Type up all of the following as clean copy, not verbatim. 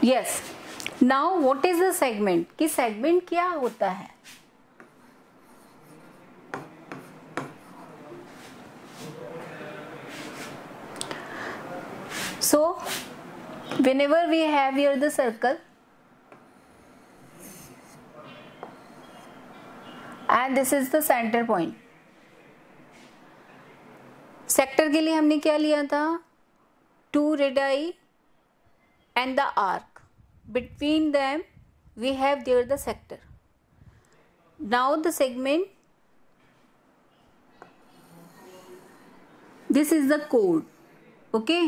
Yes, now what is the segment, कि segment क्या होता है? So whenever we have here the circle and this is the center point, sector के लिए हमने क्या लिया था? 2 radii and the arc, between them we have there the sector. Now the segment, this is the chord, okay,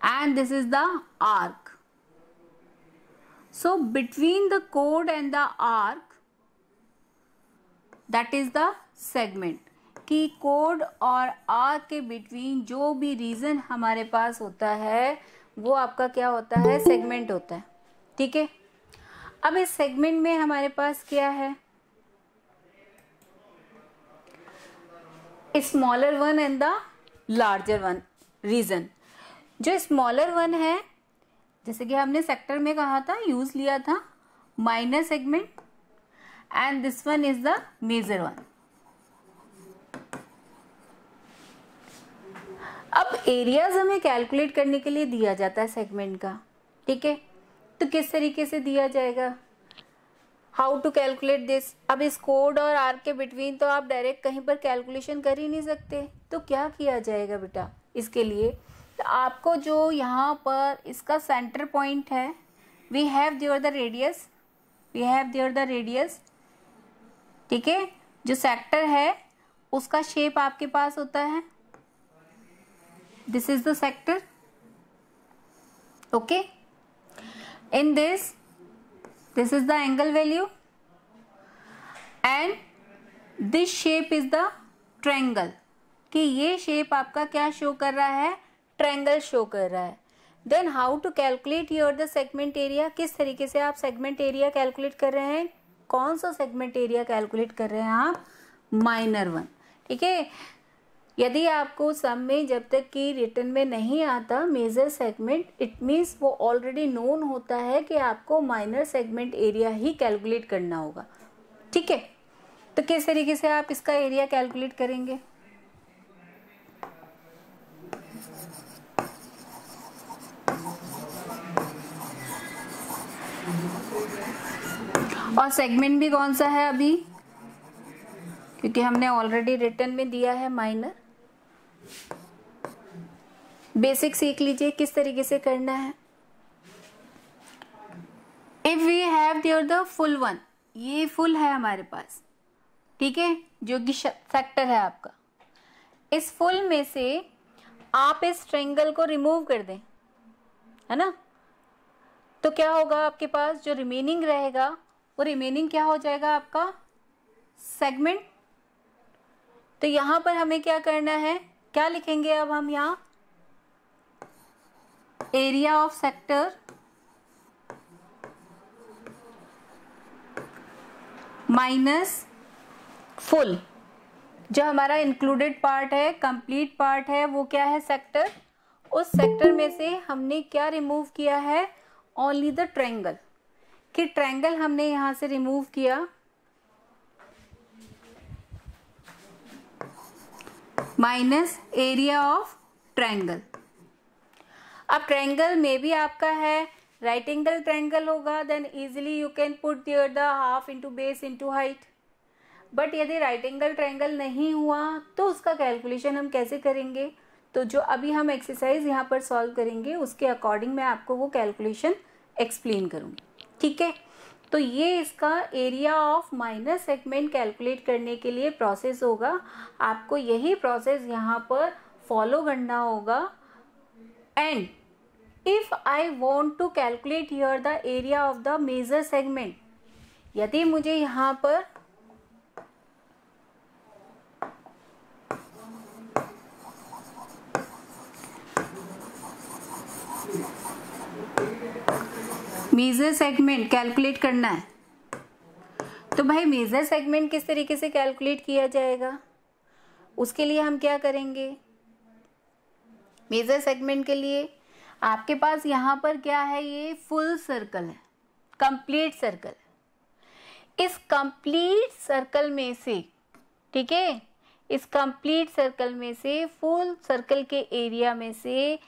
and this is the arc. So between the chord and the arc, that is the segment. कि code और arc के between जो भी reason हमारे पास होता है वो आपका क्या होता है? सेगमेंट होता है। ठीक है, अब इस सेगमेंट में हमारे पास क्या है? Smaller one and the larger one region. जो स्मॉलर वन है, जैसे कि हमने सेक्टर में कहा था, यूज लिया था minor segment, and this one is the major one. अब एरियाज हमें कैलकुलेट करने के लिए दिया जाता है सेगमेंट का। ठीक है, तो किस तरीके से दिया जाएगा? How to calculate this? अब इस कोड और आर्क के बिटवीन तो आप डायरेक्ट कहीं पर कैलकुलेशन कर ही नहीं सकते, तो क्या किया जाएगा बेटा? इसके लिए तो आपको जो यहाँ पर इसका सेंटर पॉइंट है, we have there the radius, we have there the radius. ठीक है, जो सेक्टर है उसका शेप आपके पास होता है, this is the sector, okay, in this is the angle value and this shape is the triangle, कि ये शेप आपका क्या शो कर रहा है? ट्रायंगल शो कर रहा है। Then how to calculate your the segment area? किस तरीके से आप सेगमेंट एरिया कैलकुलेट कर रहे हैं? कौन सा सेगमेंट एरिया कैलकुलेट कर रहे हैं आप? Minor one. ठीक है, यदि आपको सम में जब तक कि रिटन में नहीं आता मेजर सेगमेंट, इट मीन्स वो ऑलरेडी नोन होता है कि आपको माइनर सेगमेंट एरिया ही कैलकुलेट करना होगा। ठीक है, तो किस तरीके से आप इसका एरिया कैलकुलेट करेंगे? और सेगमेंट भी कौन सा है अभी? क्योंकि हमने ऑलरेडी रिटन में दिया है माइनर। बेसिक सीख लीजिए किस तरीके से करना है। If we have there the full one, ये फुल है हमारे पास, ठीक है, जो कि सेक्टर है आपका। इस फुल में से आप इस ट्रायंगल को रिमूव कर दें, है ना, तो क्या होगा आपके पास? जो रिमेनिंग रहेगा वो रिमेनिंग क्या हो जाएगा आपका? सेगमेंट। तो यहां पर हमें क्या करना है? क्या लिखेंगे अब हम यहां? Area of sector minus full. जो हमारा इंक्लूडेड पार्ट है, कंप्लीट पार्ट है, वो क्या है? सेक्टर। उस सेक्टर में से हमने क्या रिमूव किया है? Only the triangle. कि ट्रायंगल हमने यहां से रिमूव किया, माइनस एरिया ऑफ ट्रायंगल। अब ट्रायंगल में भी आपका है राइट एंगल ट्रायंगल होगा, then easily you can put there the half into base into height. But यदि राइट एंगल ट्रायंगल नहीं हुआ तो उसका कैलकुलेशन हम कैसे करेंगे? तो जो अभी हम एक्सरसाइज यहाँ पर सॉल्व करेंगे उसके अकॉर्डिंग मैं आपको वो कैलकुलेशन एक्सप्लेन करूँगी। ठीक है, तो ये इसका area of minor segment calculate करने के लिए प्रोसेस होगा। आपको यही प्रोसेस यहाँ पर फॉलो करना होगा। And if I want to calculate here the area of the major segment, यदि मुझे यहाँ पर मेजर सेगमेंट कैलकुलेट करना है, तो भाई मेजर सेगमेंट किस तरीके से कैलकुलेट किया जाएगा? उसके लिए हम क्या करेंगे? मेजर सेगमेंट के लिए आपके पास यहाँ पर क्या है, ये फुल सर्कल है, कंप्लीट सर्कल। इस कंप्लीट सर्कल में से, ठीक है, इस कंप्लीट सर्कल में से, फुल सर्कल के एरिया में से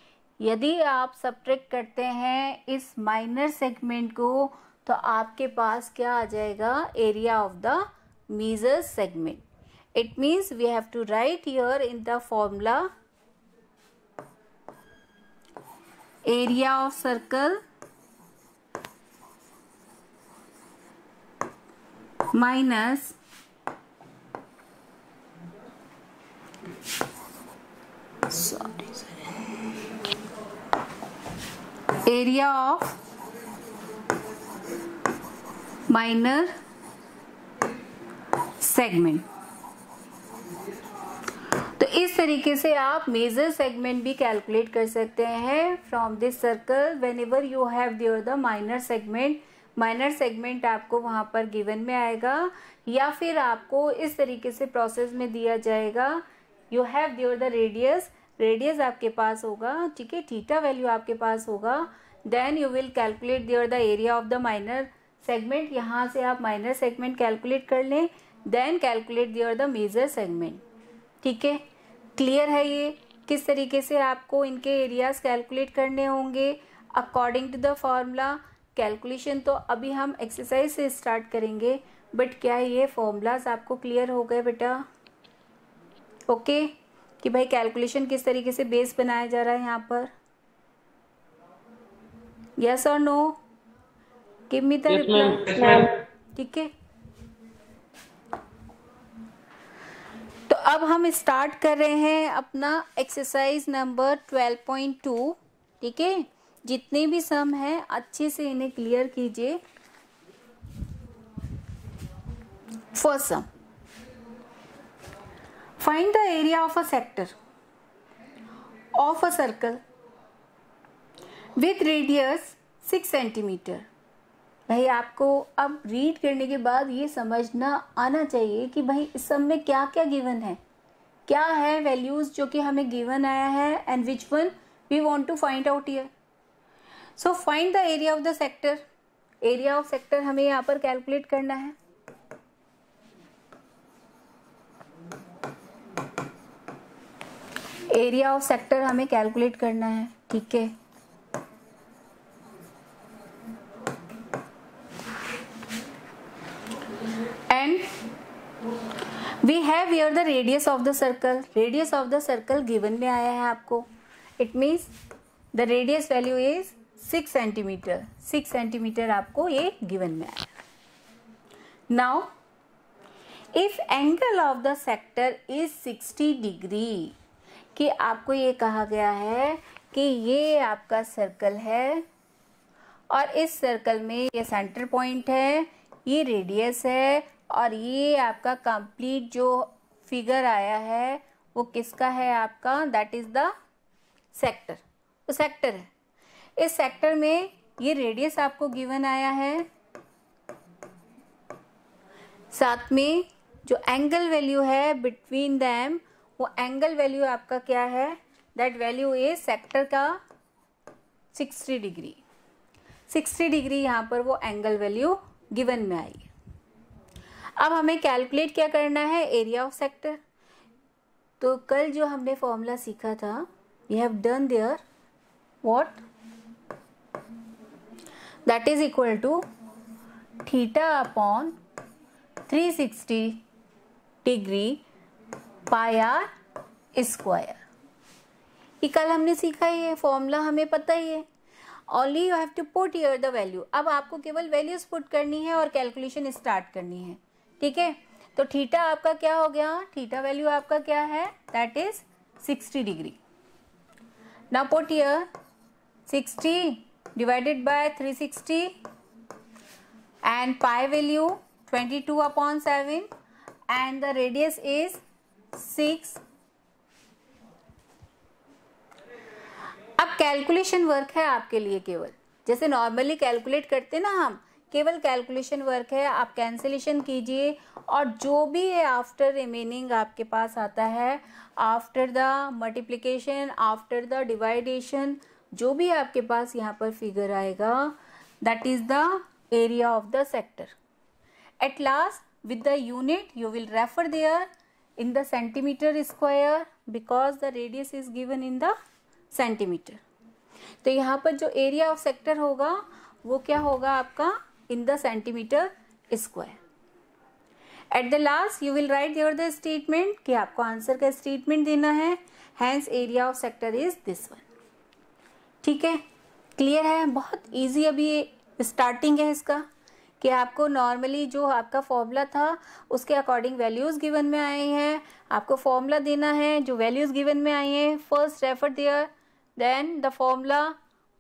यदि आप सब्ट्रैक्ट करते हैं इस माइनर सेगमेंट को, तो आपके पास क्या आ जाएगा, area of the major segment. It means we have to write here in the formula area of circle minus area of minor segment. तो इस तरीके से आप मेजर सेगमेंट भी कैलकुलेट कर सकते हैं from this circle when ever you have there the minor segment. Minor segment आपको वहां पर गिवन में आएगा, या फिर आपको इस तरीके से प्रोसेस में दिया जाएगा. You have there the radius, radius आपके पास होगा, ठीक है, थीटा वैल्यू आपके पास होगा. Then you will calculate there the area of the minor segment. यहाँ से आप माइनर सेगमेंट कैलकुलेट कर लें, then calculate there the major segment. ठीक है, क्लियर है ये किस तरीके से आपको इनके एरियाज कैलकुलेट करने होंगे according to the formula. Calculation तो अभी हम एक्सरसाइज से स्टार्ट करेंगे, बट क्या ये फॉर्मूलाज आपको क्लियर हो गए बेटा? ओके, कि भाई कैलकुलेशन किस तरीके से बेस बनाया जा रहा है यहाँ पर. यस और no? Give me the reply. ठीक है, तो अब हम स्टार्ट कर रहे हैं अपना एक्सरसाइज नंबर 12.2. ठीक है, जितने भी सम हैं अच्छे से इन्हें क्लियर कीजिए. First sum, find the area of a sector of a circle with radius 6 centimetre. भाई आपको अब रीड करने के बाद ये समझना आना चाहिए कि भाई इस सब में क्या क्या गिवन है, क्या है वैल्यूज जो कि हमें गिवन आया है, and which one we want to find out here. So find the area of the sector. Area of sector हमें यहाँ पर कैलकुलेट करना है. एरिया ऑफ सेक्टर हमें कैलकुलेट करना है. ठीक है, we have here the radius of the circle. Radius of the circle given में आया है आपको. It means the radius value is 6 centimetre. 6 centimetre आपको ये given में आया. Now if angle of the sector is 60 degree, कि आपको ये कहा गया है कि ये आपका सर्कल है और इस सर्कल में ये सेंटर पॉइंट है, ये रेडियस है, और ये आपका कंप्लीट जो फिगर आया है वो किसका है आपका, दैट इज द सेक्टर. वो सेक्टर है. इस सेक्टर में ये रेडियस आपको गिवन आया है, साथ में जो एंगल वैल्यू है बिटवीन देम, वो एंगल वैल्यू आपका क्या है, दैट वैल्यू इज सेक्टर का 60 डिग्री. 60 डिग्री यहाँ पर वो एंगल वैल्यू गिवन में आई है. अब हमें कैलकुलेट क्या करना है, एरिया ऑफ सेक्टर. तो कल जो हमने फॉर्मूला सीखा था, we have done there what, that is equal to theta upon 360 degree pi are square. ये कल हमने सीखा, ये फॉर्मूला हमें पता ही है. Only you have to put here the value. अब आपको केवल वैल्यूज पुट करनी है और कैलकुलेशन स्टार्ट करनी है. ठीक है, तो थीटा आपका क्या हो गया, थीटा वैल्यू आपका क्या है, that is 60 degree. Now put here 60 divided by 360 and pi value 22/7 and the radius is 6. अब कैलकुलेशन वर्क है आपके लिए, केवल जैसे नॉर्मली कैलकुलेट करते ना हम, केवल कैलकुलेशन वर्क है. आप कैंसिलेशन कीजिए और जो भी है आफ्टर रिमेनिंग आपके पास आता है, after the multiplication, after the division, जो भी आपके पास यहाँ पर फिगर आएगा that is the area of the sector. At last, with the unit, you will refer there in the centimeter square because the radius is given in the centimeter. तो यहाँ पर जो एरिया ऑफ सेक्टर होगा वो क्या होगा आपका in the centimetre square. At the last you will write there the statement कि आपको आंसर का स्टेटमेंट देना है. Hence area of sector is this one. ठीक है, क्लियर है. बहुत इजी अभी स्टार्टिंग है इसका कि आपको नॉर्मली जो आपका फॉर्मूला था उसके अकॉर्डिंग वैल्यूज गिवन में आए हैं. आपको फॉर्मूला देना है जो वैल्यूज गिवन में आई हैं. First refer there, then the formula,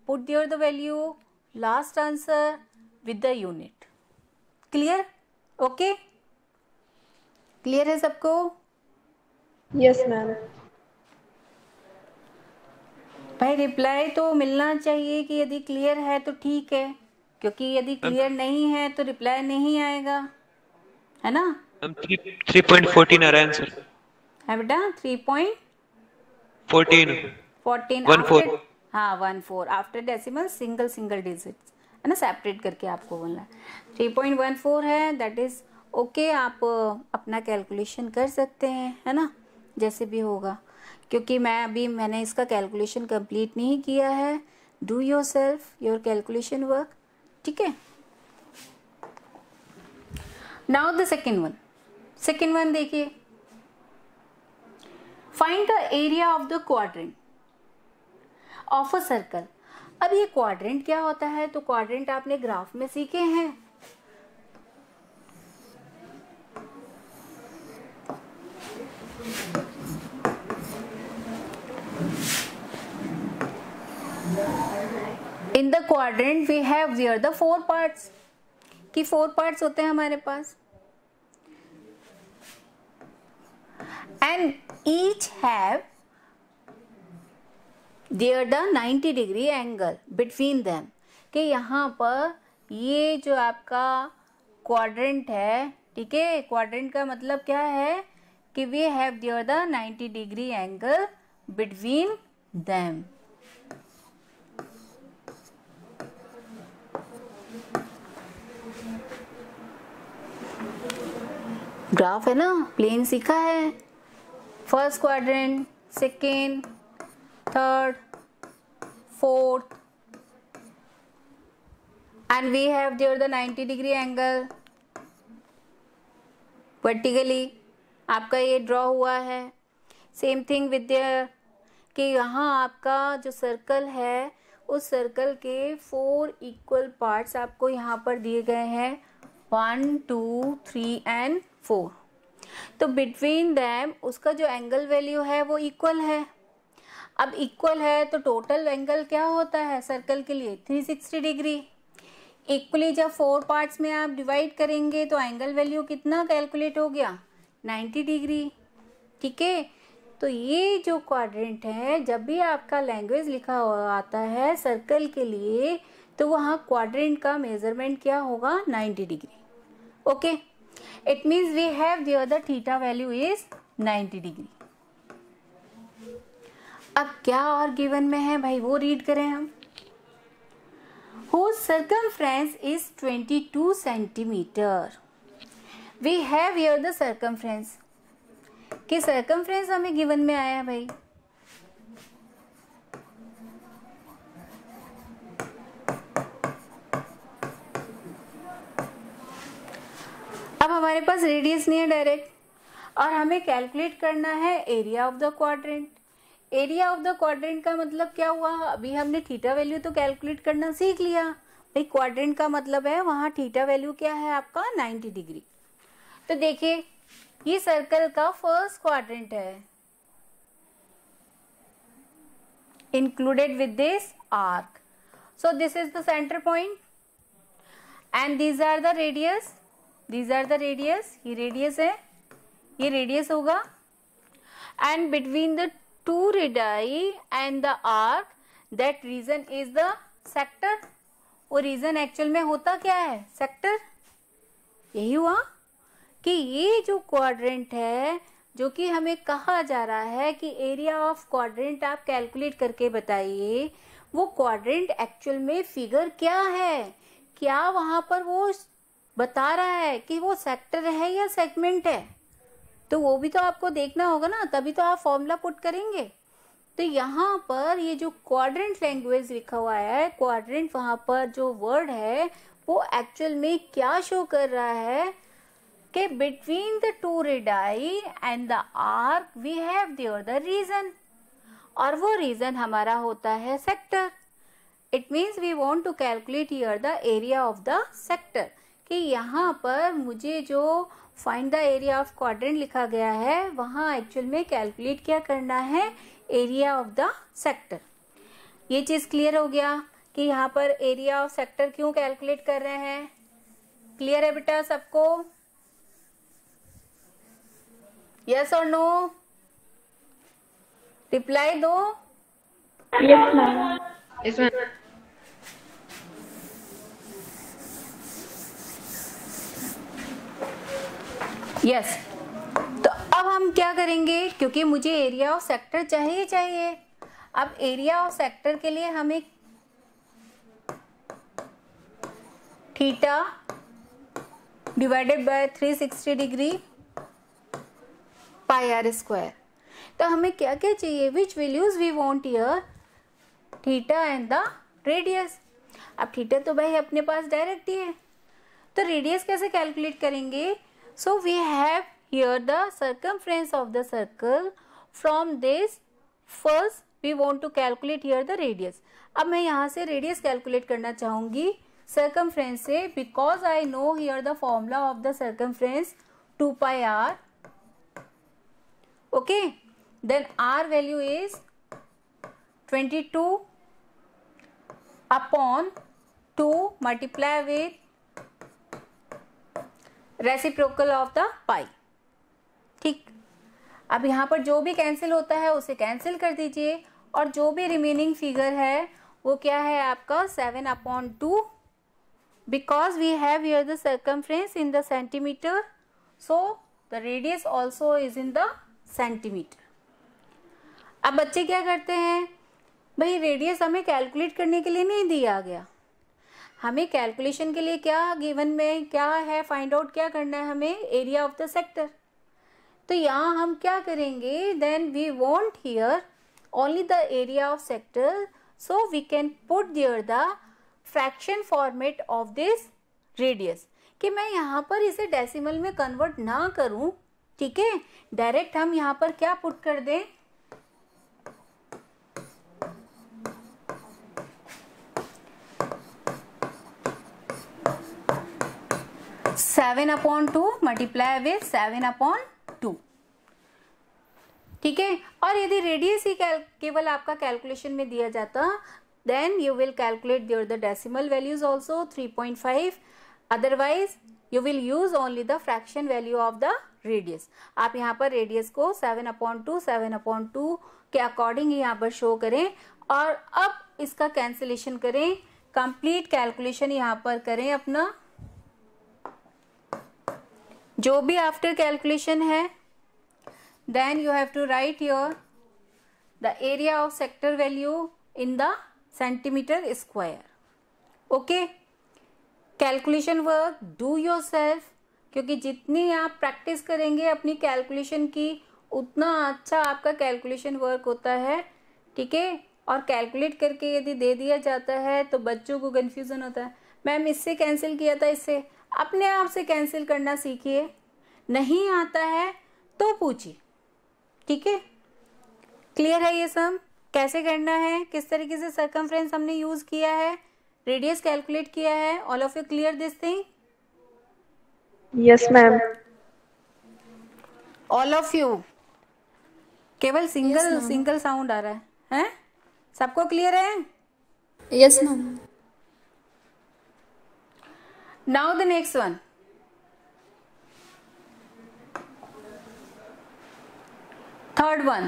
put there the value, last answer with the unit. Clear? Okay, clear है सबको? Yes ma'am. भाई रिप्लाई तो मिलना चाहिए कि यदि क्लियर है तो ठीक है, क्योंकि यदि क्लियर नहीं है तो रिप्लाई नहीं आएगा, है ना. 3.14 आ रहा है आंसर. है बेटा 3.14 14 हाँ 14 आफ्टर डेसिमल सिंगल डिजिट है ना, सेपरेट करके आपको बोलना है. 3.14 है, दैट इज ओके. आप अपना कैलकुलेशन कर सकते हैं, है ना, जैसे भी होगा, क्योंकि मैंने इसका कैलकुलेशन कंप्लीट नहीं किया है. Do your self your calculation work. ठीक है. नाउ द सेकेंड वन देखिए. Find the area of the quadrant of a circle. अब ये क्वाड्रेंट क्या होता है? तो क्वाड्रेंट आपने ग्राफ में सीखे हैं. In the quadrant we have here the 4 parts. कि 4 parts होते हैं हमारे पास, and each have there the 90 degree angle between them. कि यहाँ पर ये जो आपका क्वाड्रेंट है, ठीक है, क्वाड्रेंट का मतलब क्या है कि we have there the 90 degree angle between them. Graph है ना, प्लेन सीखा है. First quadrant, second, third, fourth, and we have there the 90 degree angle vertically. आपका ये ड्रॉ हुआ है. सेम थिंग विद देयर कि यहाँ आपका जो सर्कल है उस सर्कल के 4 इक्वल पार्ट्स आपको यहाँ पर दिए गए हैं, 1 2 3 एंड 4. तो बिटवीन दैम उसका जो एंगल वैल्यू है वो इक्वल है. अब इक्वल है तो टोटल एंगल क्या होता है सर्कल के लिए? 360 डिग्री. इक्वली जब 4 पार्ट्स में आप डिवाइड करेंगे तो एंगल वैल्यू कितना कैलकुलेट हो गया? 90 डिग्री. ठीक है. तो ये जो क्वाड्रेंट है, जब भी आपका लैंग्वेज लिखा हुआ आता है सर्कल के लिए, तो वहाँ क्वाड्रेंट का मेजरमेंट क्या होगा? 90 degree. Okay, it means we have the other theta value is 90 degree. अब क्या और गिवन में है भाई वो रीड करें हम. whose circumference is 22 centimeter. we have here the circumference. कि circumference हमें गिवन में आया है भाई. अब हमारे पास रेडियस नहीं है डायरेक्ट, और हमें कैलकुलेट करना है area of the quadrant. Area of the quadrant का मतलब क्या हुआ? अभी हमने थीटा वैल्यू तो कैलकुलेट करना सीख लिया भाई. क्वाड्रेंट का मतलब है वहां थीटा वैल्यू क्या है आपका? 90 डिग्री. तो देखिए ये सर्कल का फर्स्ट क्वाड्रेंट है, included with this arc. So this is the centre point and these are the radius. These are the radius. ये रेडियस है, ये रेडियस होगा. And between the two radii and the arc, that region is the sector. वो reason actual में होता क्या है? Sector. यही हुआ कि ये जो क्वाड्रेंट है, जो कि हमें कहा जा रहा है कि एरिया ऑफ क्वाड्रेंट आप कैलकुलेट करके बताइए, वो क्वाड्रेंट एक्चुअल में फिगर क्या है, क्या वहां पर वो बता रहा है कि वो सेक्टर है या सेगमेंट है, तो वो भी तो आपको देखना होगा ना, तभी तो आप फॉर्मूला पुट करेंगे। तो यहाँ पर ये जो क्वाड्रेंट लैंग्वेज लिखा हुआ है, क्वाड्रेंट वहां पर जो वर्ड है वो एक्चुअल में क्या शो कर रहा है कि between the two radii and the arc we have there the region, और वो रीजन हमारा होता है sector. It means we want to calculate here the area of the sector, कि यहाँ पर मुझे जो find the area of quadrant लिखा गया है वहाँ एक्चुअल में कैलकुलेट क्या करना है, एरिया ऑफ द सेक्टर। ये चीज क्लियर हो गया कि यहाँ पर एरिया ऑफ सेक्टर क्यों कैलकुलेट कर रहे हैं। क्लियर है बेटा सबको? यस और नो? रिप्लाई दो। Yes, ma'am. Yes, ma'am. Yes. तो अब हम क्या करेंगे, क्योंकि मुझे एरिया ऑफ सेक्टर चाहिए। अब एरिया ऑफ सेक्टर के लिए हमें theta divided by 360 degree pi are square. तो हमें क्या क्या चाहिए, which values we want here, theta and the radius. अब थीटा तो भाई अपने पास डायरेक्ट ही है, तो रेडियस कैसे कैलकुलेट करेंगे। So we have here the circumference of the circle, from this first we want to calculate here the radius. अब मैं यहाँ से रेडियस कैलकुलेट करना चाहूंगी सर्कमफ्रेंस से, because I know here the formula of the circumference 2 pi r. Okay, then R value is 22 upon 2 multiply with reciprocal of the pi। ठीक, अब यहाँ पर जो भी कैंसिल होता है उसे कैंसिल कर दीजिए, और जो भी रिमेनिंग फिगर है वो क्या है आपका 7/2, because we have here the circumference in the centimeter, so the radius also is in the centimeter। अब बच्चे क्या करते हैं, भाई रेडियस हमें कैलकुलेट करने के लिए नहीं दिया गया, हमें कैलकुलेशन के लिए क्या गिवन में क्या है, फाइंड आउट क्या करना है हमें, एरिया ऑफ द सेक्टर। तो यहाँ हम क्या करेंगे, then we want here only the area of sector, so we can put there the fraction format of this radius, कि मैं यहाँ पर इसे डेसिमल में कन्वर्ट ना करूं, ठीक है, डायरेक्ट हम यहाँ पर क्या पुट कर दें, 7/2 मल्टीप्लाई विथ 7/2, ठीक है। और यदि रेडियस ही केवल आपका कैलकुलेशन में दिया जाता, then you will calculate there the decimal values also 3.5, otherwise you will use only the fraction value of the radius. आप यहाँ पर रेडियस को 7/2 के अकॉर्डिंग ही यहाँ पर शो करें, और अब इसका कैंसिलेशन करें, कंप्लीट कैलकुलेशन यहाँ पर करें अपना, जो भी आफ्टर कैलकुलेशन है, then you have to write here the area of sector value in the centimeter square। okay, calculation work do yourself, क्योंकि जितनी आप प्रैक्टिस करेंगे अपनी कैलकुलेशन की उतना अच्छा आपका कैलकुलेशन वर्क होता है, ठीक है। और कैलकुलेट करके यदि दे दिया जाता है तो बच्चों को कंफ्यूजन होता है, मैम इससे कैंसिल किया था, इससे। अपने आप से कैंसिल करना सीखिए, नहीं आता है तो पूछिए, ठीक है। क्लियर है ये सब कैसे करना है, किस तरीके से सर्कमफ्रेंस हमने यूज किया है, रेडियस कैलकुलेट किया है। All of you clear this thing? Yes, ma'am. All of you? केवल सिंगल साउंड आ रहा है, हैं? सबको क्लियर है? Yes, ma'am. Now the next one, third one,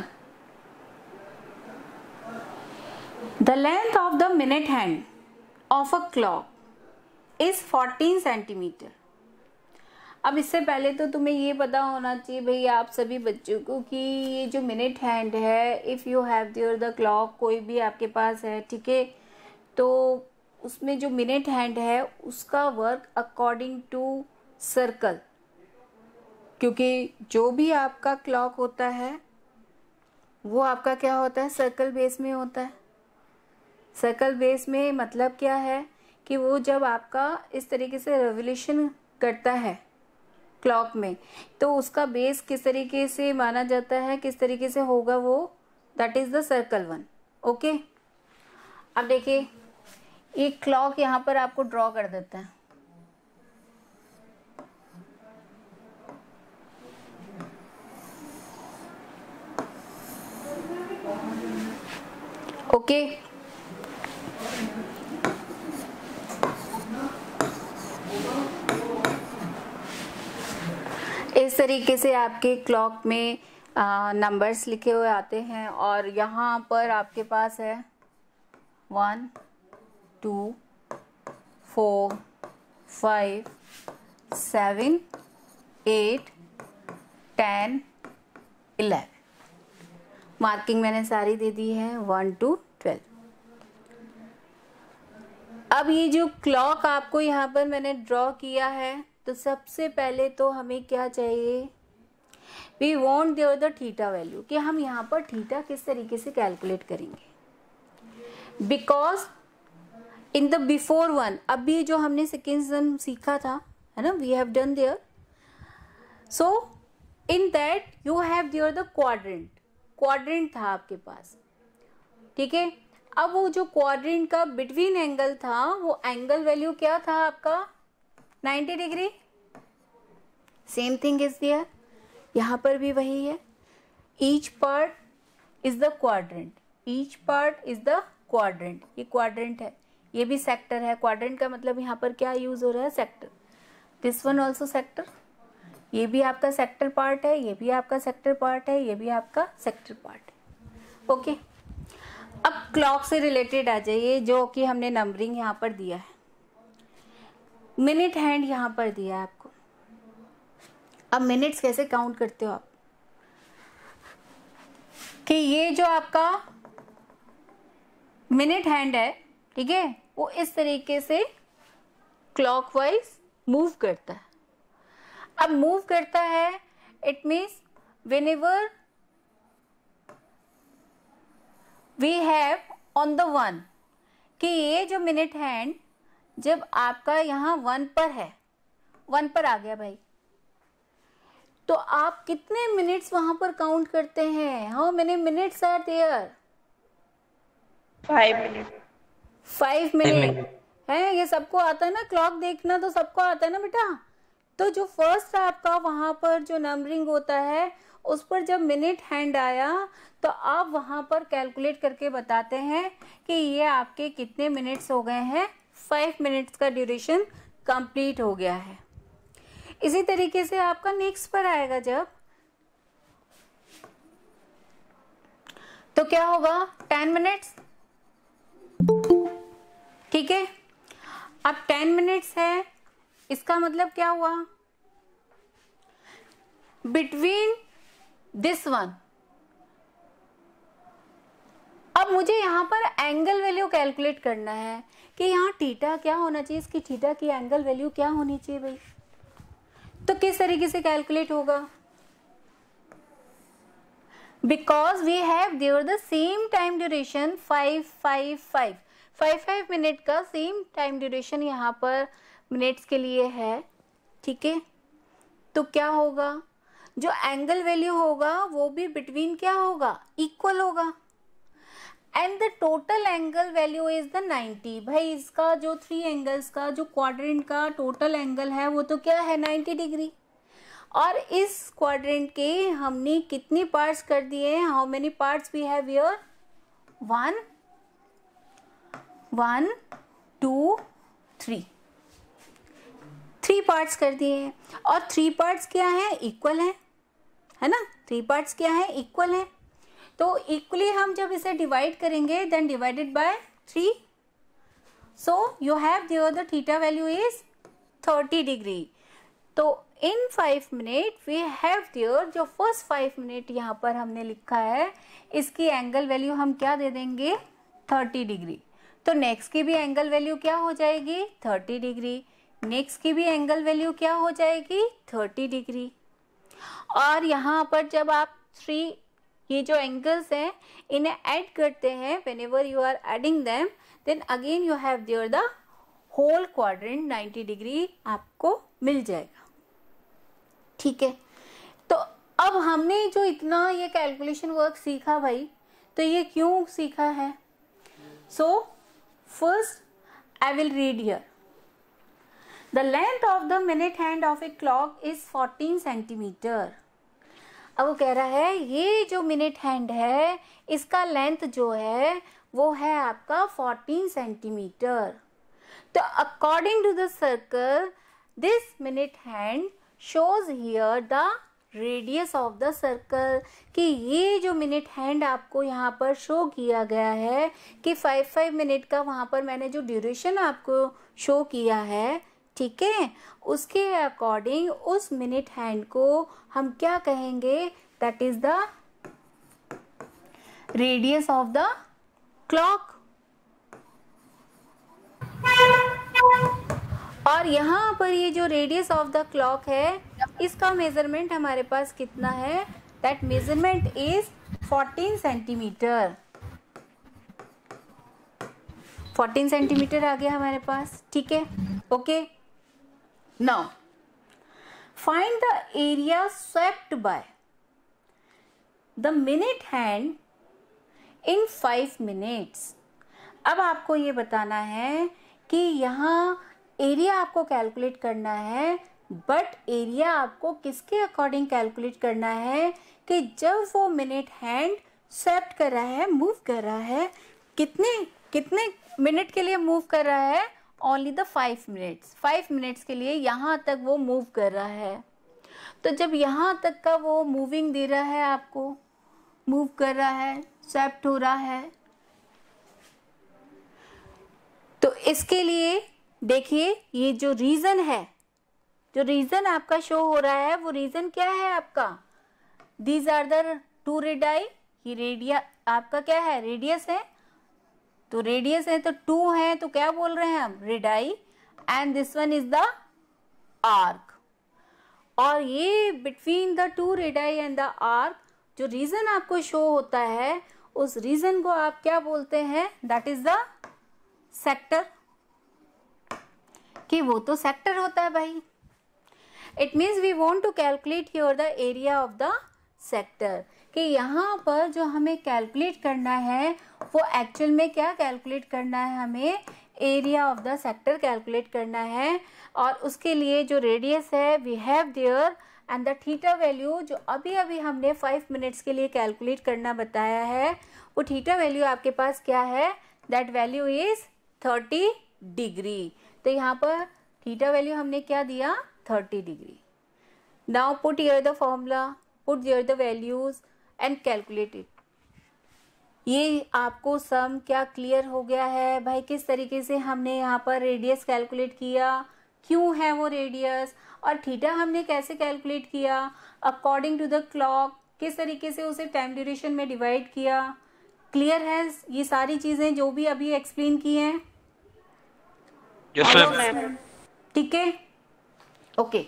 the length of the minute hand of a clock is 14 centimeter। अब इससे पहले तो तुम्हें ये पता होना चाहिए भाई आप सभी बच्चों को कि ये जो मिनट हैंड है, if you have there the clock, कोई भी आपके पास है, ठीक है, तो उसमें जो मिनट हैंड है उसका वर्क अकॉर्डिंग टू सर्कल, क्योंकि जो भी आपका क्लॉक होता है वो आपका क्या होता है, सर्कल बेस में होता है। सर्कल बेस में मतलब क्या है कि वो जब आपका इस तरीके से रेवोल्यूशन करता है क्लॉक में, तो उसका बेस किस तरीके से माना जाता है, किस तरीके से होगा वो, that is the circle one. Okay, अब देखिए एक क्लॉक यहाँ पर आपको ड्रॉ कर देता है। ओके, इस तरीके से आपके क्लॉक में नंबर्स लिखे हुए आते हैं और यहाँ पर आपके पास है 1 2 4 5 7 8 10 11 मार्किंग मैंने सारी दे दी है 1 to 12। अब ये जो क्लॉक आपको यहाँ पर मैंने ड्रॉ किया है, तो सबसे पहले तो हमें क्या चाहिए, we want there the theta value, कि हम यहाँ पर थीटा किस तरीके से कैलकुलेट करेंगे। Because in the before one, अभी जो हमने सेकेंड सम सीखा था, है ना, we have done there, so in that you have there the quadrant था आपके पास, ठीक है। अब वो जो क्वाड्रेंट का बिटवीन एंगल था, वो एंगल वैल्यू क्या था आपका, 90 डिग्री। सेम थिंग इज देयर, यहाँ पर भी वही है। Each part is the quadrant, each part is the quadrant, ये क्वाड्रेंट है, ये भी सेक्टर है। क्वाड्रेंट का मतलब यहाँ पर क्या यूज हो रहा है, sector. This one also sector, ये भी आपका सेक्टर पार्ट है, ये भी आपका सेक्टर पार्ट है, ये भी आपका सेक्टर पार्ट है। ओके, अब क्लॉक से रिलेटेड आ जाइए, जो कि हमने नंबरिंग यहाँ पर दिया है, मिनट हैंड यहाँ पर दिया है आपको। अब मिनट्स कैसे काउंट करते हो आप, कि ये जो आपका मिनट हैंड है, ठीक है, वो इस तरीके से क्लॉकवाइज मूव करता है। अब मूव करता है, it means whenever we have on the one, कि ये जो मिनट हैंड जब आपका यहाँ 1 पर है, 1 पर आ गया भाई, तो आप कितने मिनट्स वहां पर काउंट करते हैं, how many minutes are there, 5 minutes. 5 minute है। ये सबको आता है ना, क्लॉक देखना तो सबको आता है ना बेटा। तो जो फर्स्ट आपका वहां पर जो नंबरिंग होता है, उस पर जब मिनट हैंड आया, तो आप वहां पर कैलकुलेट करके बताते हैं कि ये आपके कितने मिनट्स हो गए हैं, 5 मिनट्स का ड्यूरेशन कंप्लीट हो गया है। इसी तरीके से आपका नेक्स्ट पर आएगा जब, तो क्या होगा, 10 मिनट्स, ठीक है। अब 10 मिनट्स है, इसका मतलब क्या हुआ, बिटवीन दिस वन। अब मुझे यहां पर एंगल वैल्यू कैलकुलेट करना है कि यहाँ थीटा क्या होना चाहिए, इसकी थीटा की एंगल वैल्यू क्या होनी चाहिए भाई। तो किस तरीके से कैलकुलेट होगा, because we have there the same time duration 5 minute का सेम टाइम ड्यूरेशन यहाँ पर मिनट्स के लिए है, ठीक है। तो क्या होगा, जो एंगल वैल्यू होगा वो भी बिटवीन क्या होगा, इक्वल होगा, and the total angle value is the 90। भाई इसका जो 3 एंगल्स का जो क्वाड्रेंट का टोटल एंगल है वो तो क्या है, 90 डिग्री। और इस क्वाड्रेंट के हमने कितने पार्ट्स कर दिए हैं, how many parts we have here, 1 1 2 3 3 parts कर दिए हैं। और 3 पार्ट्स क्या है, इक्वल है ना, 3 पार्ट्स क्या है, इक्वल है। तो इक्वली हम जब इसे डिवाइड करेंगे, then divided by 3, so you have there the theta value is 30 degree. तो इन 5 मिनट वी हैव देयर, जो फर्स्ट 5 मिनट यहाँ पर हमने लिखा है इसकी एंगल वैल्यू हम क्या दे देंगे 30 डिग्री। तो नेक्स्ट की भी एंगल वैल्यू क्या हो जाएगी 30 डिग्री, नेक्स्ट की भी एंगल वैल्यू क्या हो जाएगी 30 डिग्री। और यहाँ पर जब आप 3 ये जो एंगल्स हैं इन्हें ऐड करते हैं, whenever you are adding them then again you have there the whole quadrant 90 degree आपको मिल जाएगा। ठीक है, तो अब हमने जो इतना ये कैलकुलेशन वर्क सीखा भाई, तो ये क्यों सीखा है? So first I will read here, the length of the minute hand of a clock is 14 centimetre. अब वो कह रहा है ये जो मिनट हैंड है इसका लेंथ जो है वो है आपका 14 सेंटीमीटर। तो according to the circle this minute hand shows here the radius of the circle, कि ये जो मिनट हैंड आपको यहाँ पर शो किया गया है कि 5 मिनट का वहाँ पर मैंने जो ड्यूरेशन आपको शो किया है, ठीक है, उसके अकॉर्डिंग उस मिनट हैंड को हम क्या कहेंगे, that is the radius of the clock. और यहाँ पर ये जो रेडियस ऑफ द क्लॉक है इसका मेजरमेंट हमारे पास कितना है, that measurement is 14 centimetre. 14 centimetre आ गया हमारे पास, ठीक है, okay. Now find the area swept by the minute hand in 5 minutes. अब आपको ये बताना है कि यहाँ एरिया आपको कैलकुलेट करना है, बट एरिया आपको किसके अकॉर्डिंग कैलकुलेट करना है कि जब वो मिनट हैंड स्वेप्ट कर रहा है, मूव कर रहा है, कितने मिनट के लिए मूव कर रहा है, ओनली द 5 मिनट्स। 5 मिनट्स के लिए यहाँ तक वो मूव कर रहा है। तो जब यहाँ तक का वो मूविंग दे रहा है, आपको मूव कर रहा है, स्वेप्ट हो रहा है, तो इसके लिए देखिए ये जो रीजन है, जो रीजन आपका शो हो रहा है वो रीजन क्या है आपका, दीज आर द 2 रेडाई। ये रेडिया आपका क्या है, रेडियस है, तो रेडियस है तो 2 है, तो क्या बोल रहे हैं हम, radii, and this one is the arc. और ये between the 2 radii and the arc जो रीजन आपको शो होता है उस रीजन को आप क्या बोलते हैं, दैट इज द सेक्टर, कि वो तो सेक्टर होता है भाई। It means we want to calculate here the area of the sector, कि यहाँ पर जो हमें कैलकुलेट करना है वो एक्चुअल में क्या कैलकुलेट करना है, हमें area of the sector calculate करना है। और उसके लिए जो रेडियस है we have there, and the theta value जो अभी अभी हमने 5 मिनट्स के लिए कैलकुलेट करना बताया है, वो थीटा वैल्यू आपके पास क्या है, दैट वैल्यू इज 30 डिग्री। तो यहाँ पर थीटा वैल्यू हमने क्या दिया, 30 degree. Now put here the formula, put here the values and calculate it. ये आपको सम क्या क्लियर हो गया है भाई, किस तरीके से हमने यहाँ पर रेडियस कैलकुलेट किया, क्यों है वो रेडियस, और थीटा हमने कैसे कैलकुलेट किया अकॉर्डिंग टू द क्लॉक, किस तरीके से उसे टाइम ड्यूरेशन में डिवाइड किया। क्लियर है ये सारी चीजें जो भी अभी एक्सप्लेन की हैं? Yes ma'am. ठीक है, ओके।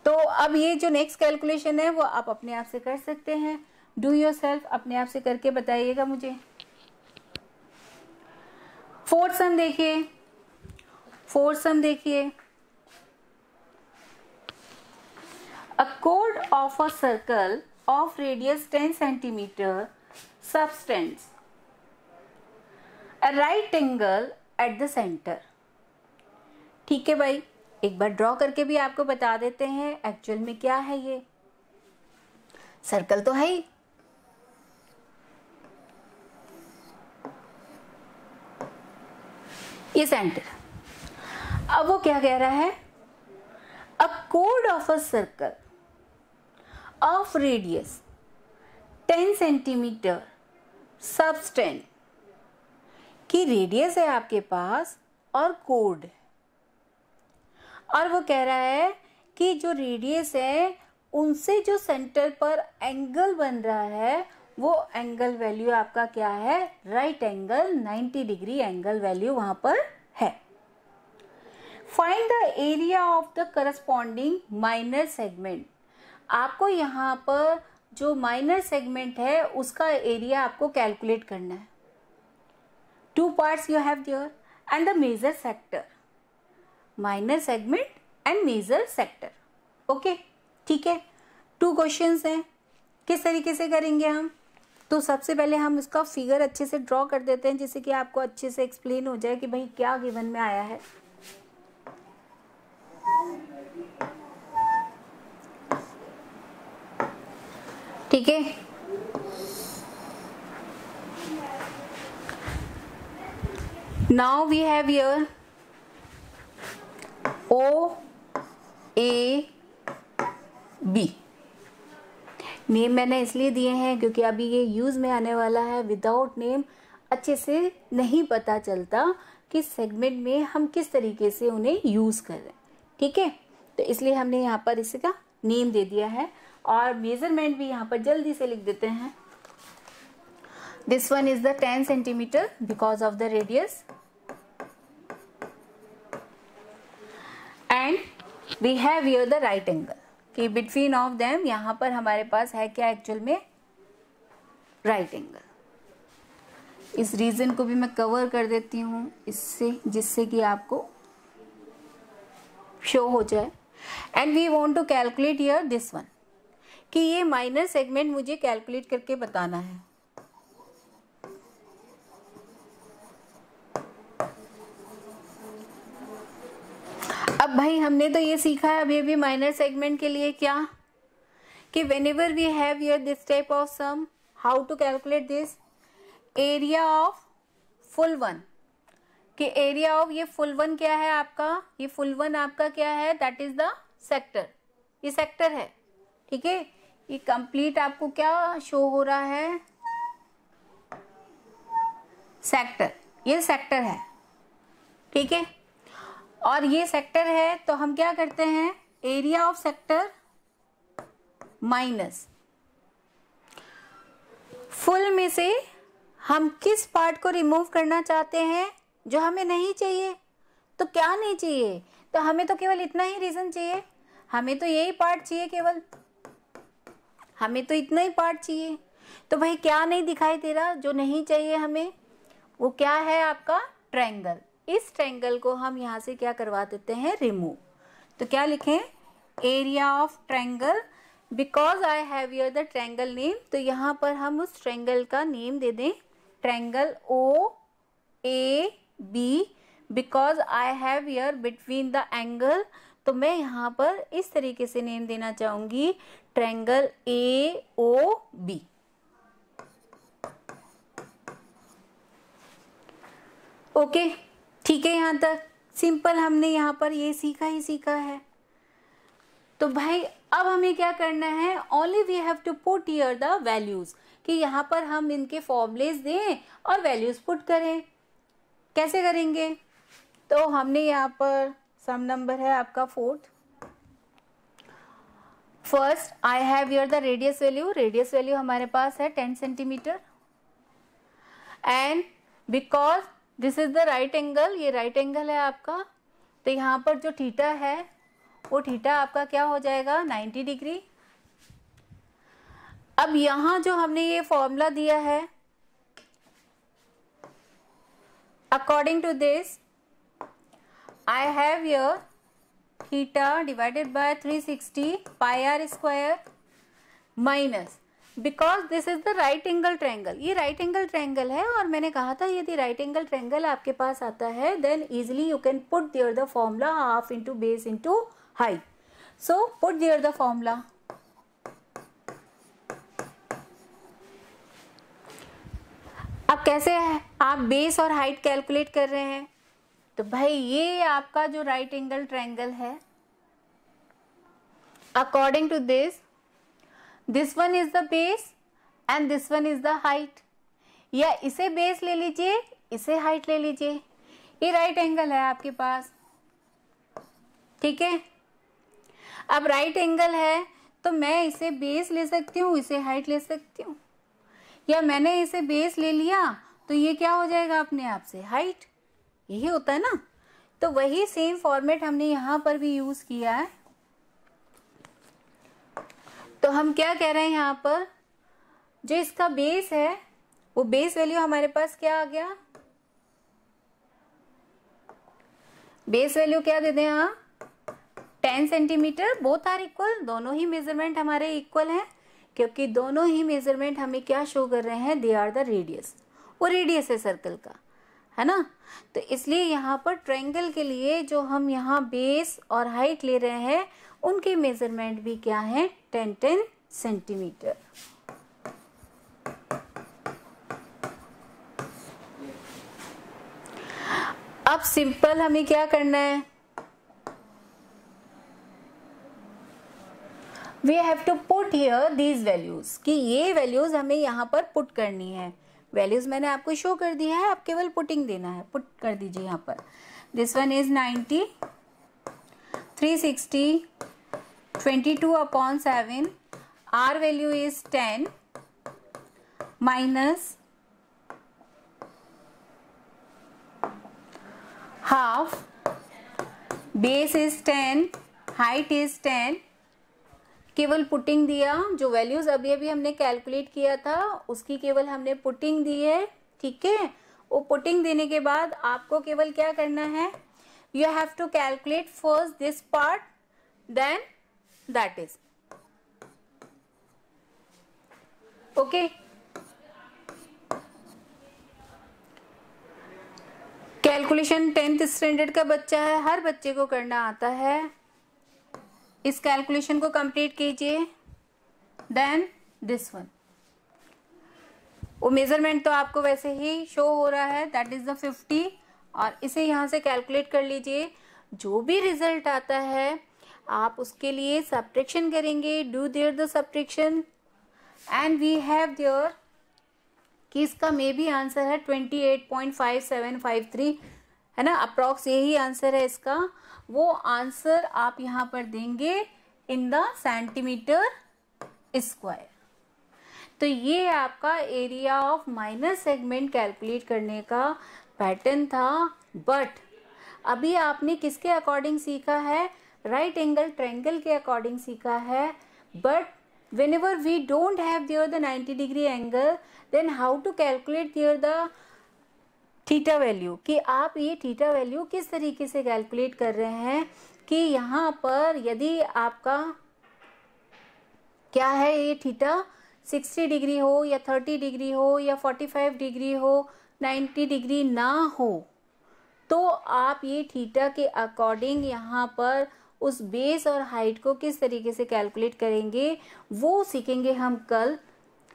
तो अब ये जो नेक्स्ट कैलकुलेशन है वो आप अपने आप से कर सकते हैं, डू योरसेल्फ, अपने आप से करके बताइएगा मुझे। 4th सम देखिए, 4th सम देखिए, a chord of a circle of radius 10 centimeter subtends a right angle at the center। ठीक है भाई, एक बार ड्रॉ करके भी आपको बता देते हैं एक्चुअल में क्या है। ये सर्कल तो है ही, ये सेंटर। अब वो क्या कह रहा है, a code of a circle of radius 10 centimetre subtend, की रेडियस है आपके पास और कोड है, और वो कह रहा है कि जो रेडियस है उनसे जो सेंटर पर एंगल बन रहा है वो एंगल वैल्यू आपका क्या है, right angle 90 degree angle value वहां पर है। Find the area of the corresponding minor segment. आपको यहाँ पर जो माइनर सेगमेंट है उसका एरिया आपको कैलकुलेट करना है। 2 parts you have there and the major sector, minor segment and major sector। Okay ठीक है, 2 क्वेश्चंस हैं। किस तरीके से करेंगे हम, तो सबसे पहले हम इसका फिगर अच्छे से ड्रॉ कर देते हैं जिससे कि आपको अच्छे से एक्सप्लेन हो जाए कि भाई क्या गिवन में आया है। ठीक है, now we have here O A B। Name मैंने इसलिए दिए हैं क्योंकि अभी ये यूज में आने वाला है। विदाउट नेम अच्छे से नहीं पता चलता कि सेगमेंट में हम किस तरीके से उन्हें यूज कर रहे हैं। ठीक है, तो इसलिए हमने यहाँ पर इसका नेम दे दिया है और मेजरमेंट भी यहाँ पर जल्दी से लिख देते हैं। This one is the 10 centimetre because of the radius and we have here the right angle कि बिटवीन ऑफ देम यहाँ पर हमारे पास है क्या एक्चुअल में, राइट एंगल। इस रीजन को भी मैं कवर कर देती हूँ इससे, जिससे कि आपको शो हो जाए। And we want to calculate here this one कि ये माइनर सेगमेंट मुझे कैलकुलेट करके बताना है। अब भाई हमने तो ये सीखा है अभी अभी माइनर सेगमेंट के लिए क्या, कि whenever we have here this type of sum, how to calculate this, area of full one, कि एरिया ऑफ ये फुल वन क्या है आपका, ये फुल वन आपका क्या है, दैट इज द सेक्टर। ये सेक्टर है, ठीक है। ये कंप्लीट आपको क्या शो हो रहा है, सेक्टर, ये सेक्टर है, ठीक है। और ये सेक्टर है तो हम क्या करते हैं, area of sector minus full में से हम किस पार्ट को रिमूव करना चाहते हैं जो हमें नहीं चाहिए। तो क्या नहीं चाहिए, तो हमें तो केवल इतना ही रीजन चाहिए, हमें तो यही पार्ट चाहिए, केवल हमें तो इतना ही पार्ट चाहिए। तो भाई क्या नहीं दिखाई दे रहा जो नहीं चाहिए हमें, वो क्या है आपका ट्रायंगल। इस ट्रायंगल को हम यहाँ से क्या करवा देते हैं, रिमूव। तो क्या लिखें, area of triangle, because I have here the triangle name. तो यहाँ पर हम उस ट्रायंगल का नेम दे दें triangle O A B, because I have here between the angle. तो मैं यहाँ पर इस तरीके से नेम देना चाहूंगी triangle A O B. Okay ठीक है, यहाँ तक सिंपल हमने यहाँ पर ये सीखा ही सीखा है। तो भाई अब हमें क्या करना है, only we have to put here the values, कि यहाँ पर हम इनके फॉर्मूलेज दें और वैल्यूज पुट करें। कैसे करेंगे, तो हमने यहाँ पर सम नंबर है आपका 4th। First I have here the radius value, radius value हमारे पास है 10 centimetre and because this is the right angle, ये राइट एंगल है आपका। तो यहाँ पर जो थीटा है वो थीटा आपका क्या हो जाएगा, 90 डिग्री। अब यहाँ जो हमने ये फॉर्मूला दिया है, according to this I have here theta divided by 360 pi are square minus, because this is the right angle triangle. ये राइट एंगल ट्रायंगल है और मैंने कहा था यदि राइट एंगल ट्रायंगल आपके पास आता है then easily you can put there the formula half into base into height. So put there the formula. अब कैसे है आप बेस और हाइट कैलकुलेट कर रहे हैं, तो भाई ये आपका जो राइट एंगल ट्रायंगल है, according to this one is the base and this one is the height, या इसे बेस ले लीजिए इसे हाइट ले लीजिए, ये राइट एंगल है आपके पास, ठीक है। अब राइट एंगल है तो मैं इसे बेस ले सकती हूँ, इसे हाइट ले सकती हूँ, या मैंने इसे बेस ले लिया तो ये क्या हो जाएगा अपने आप से हाइट, यही होता है ना। तो वही सेम फॉर्मेट हमने यहाँ पर भी यूज किया है। तो हम क्या कह रहे हैं यहाँ पर, जो इसका बेस है वो बेस वैल्यू हमारे पास क्या आ गया, बेस वैल्यू क्या दे दें यहाँ 10 सेंटीमीटर। बोथ आर इक्वल, दोनों ही मेजरमेंट हमारे इक्वल हैं, क्योंकि दोनों ही मेजरमेंट हमें क्या शो कर रहे हैं, दे आर द रेडियस, वो रेडियस है सर्कल का, है ना। तो इसलिए यहाँ पर ट्रायंगल के लिए जो हम यहाँ बेस और हाइट ले रहे हैं उनके मेजरमेंट भी क्या है, 10 सेंटीमीटर। अब सिंपल हमें क्या करना है, we have to put here these values, कि ये वैल्यूज हमें यहाँ पर पुट करनी है। वैल्यूज मैंने आपको शो कर दिया है, आप केवल पुटिंग देना है, पुट कर दीजिए यहाँ पर। This one is 90, 360, 22/7, r value is 10 minus half, base is 10, height is 10, केवल पुटिंग दिया, जो वैल्यूज अभी अभी हमने कैलकुलेट किया था उसकी केवल हमने पुटिंग दी है, ठीक है। वो पुटिंग देने के बाद आपको केवल क्या करना है, you have to calculate first this part then that is okay. Calculation 10th standard का बच्चा है, हर बच्चे को करना आता है। इस कैलकुलेशन को कंप्लीट कीजिए, देन दिस वन, वो मेजरमेंट तो आपको वैसे ही शो हो रहा है, दैट इज द 50, और इसे यहाँ से कैलकुलेट कर लीजिए। जो भी रिजल्ट आता है आप उसके लिए सब्ट्रैक्शन करेंगे, do there the subtraction, and we have there कि इसका मे बी आंसर है 28.5753, है ना, अप्रॉक्स यही आंसर है इसका। वो आंसर आप यहाँ पर देंगे इन द सेंटीमीटर स्क्वायर। तो ये आपका area of minor segment calculate करने का पैटर्न था। बट अभी आपने किसके अकॉर्डिंग सीखा है, राइट एंगल ट्रायंगल के अकॉर्डिंग सीखा है। But whenever we don't have there the 90-degree angle, then how to calculate there the theta value, कि आप ये थीटा वैल्यू किस तरीके से कैलकुलेट कर रहे हैं, कि यहाँ पर यदि आपका क्या है, ये थीटा 60 डिग्री हो या 30 डिग्री हो या 45 डिग्री हो, 90 डिग्री ना हो, तो आप ये थीटा के अकॉर्डिंग यहाँ पर उस बेस और हाइट को किस तरीके से कैलकुलेट करेंगे वो सीखेंगे हम कल।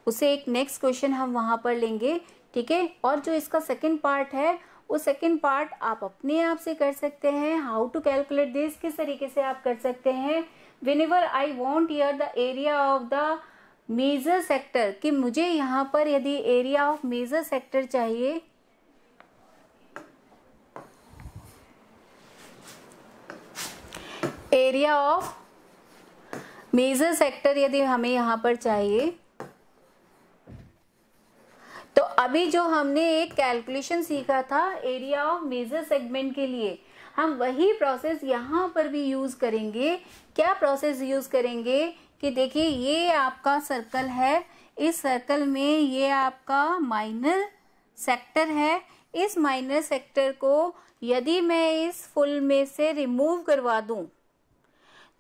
उसे एक नेक्स्ट क्वेश्चन हम वहां पर लेंगे, ठीक है। और जो इसका सेकंड पार्ट है वो सेकंड पार्ट आप अपने आप से कर सकते हैं। हाउ टू कैलकुलेट दिस, किस तरीके से आप कर सकते हैं, whenever I want here the area of the major sector, कि मुझे यहाँ पर यदि एरिया ऑफ मेजर सेक्टर चाहिए, एरिया ऑफ मेजर सेक्टर यदि हमें यहाँ पर चाहिए, तो अभी जो हमने एक कैलकुलेशन सीखा था एरिया ऑफ मेजर सेगमेंट के लिए, हम वही प्रोसेस यहाँ पर भी यूज करेंगे। क्या प्रोसेस यूज करेंगे कि देखिए ये आपका सर्कल है, इस सर्कल में ये आपका माइनर सेक्टर है। इस माइनर सेक्टर को यदि मैं इस फुल में से रिमूव करवा दूं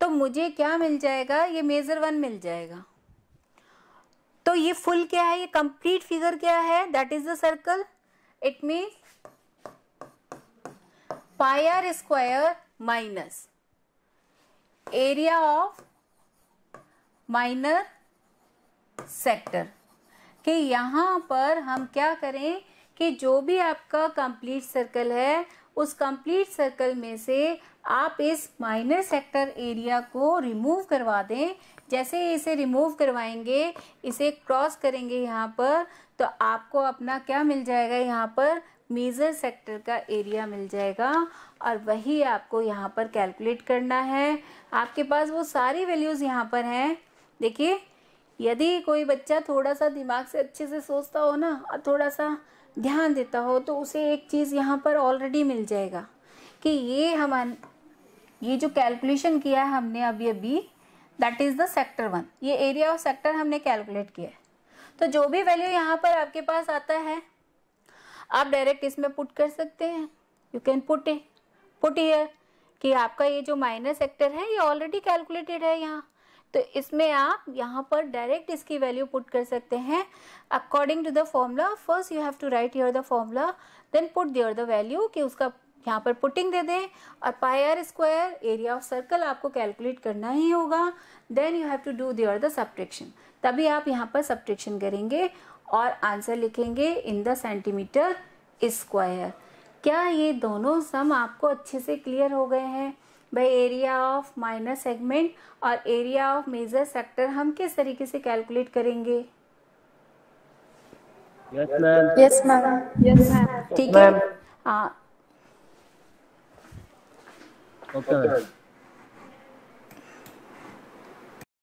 तो मुझे क्या मिल जाएगा, ये मेजर वन मिल जाएगा। तो ये फुल क्या है, ये कंप्लीट फिगर क्या है, that is the circle. It means pi are square minus area of minor sector, कि यहाँ पर हम क्या करें कि जो भी आपका कंप्लीट सर्कल है उस कंप्लीट सर्कल में से आप इस माइनर सेक्टर एरिया को रिमूव करवा दें। जैसे इसे रिमूव करवाएंगे, इसे क्रॉस करेंगे यहाँ पर, तो आपको अपना क्या मिल जाएगा, यहाँ पर मेजर सेक्टर का एरिया मिल जाएगा और वही आपको यहाँ पर कैलकुलेट करना है। आपके पास वो सारी वैल्यूज़ यहाँ पर हैं। देखिए, यदि कोई बच्चा थोड़ा सा दिमाग से अच्छे से सोचता हो ना और थोड़ा सा ध्यान देता हो तो उसे एक चीज़ यहाँ पर ऑलरेडी मिल जाएगा कि ये जो कैलकुलेशन किया है हमने अभी दैट इज़ द सेक्टर 1, ये एरिया ऑफ सेक्टर हमने कैलकुलेट किया है। तो जो भी वैल्यू यहाँ पर आपके पास आता है आप डायरेक्ट इसमें पुट कर सकते हैं। यू कैन पुट हियर कि आपका ये जो माइनर सेक्टर है ये ऑलरेडी कैलकुलेटेड है यहाँ, तो इसमें आप यहाँ पर डायरेक्ट इसकी वैल्यू पुट कर सकते हैं according to the formula. First you have to write here the formula, then put there the value कि उसका यहाँ पर पुटिंग दे दें और pi are square area of circle आपको कैलकुलेट करना ही होगा। Then you have to do there the subtraction, तभी आप यहाँ पर सब्ट्रैक्शन करेंगे और आंसर लिखेंगे इन द सेंटीमीटर स्क्वायर। क्या ये दोनों सम आपको अच्छे से क्लियर हो गए हैं? भाई एरिया ऑफ माइनर सेगमेंट और एरिया ऑफ मेजर सेक्टर हम किस तरीके से कैलकुलेट करेंगे? Yes ma'am. Yes ma'am. ठीक है, हाँ Okay.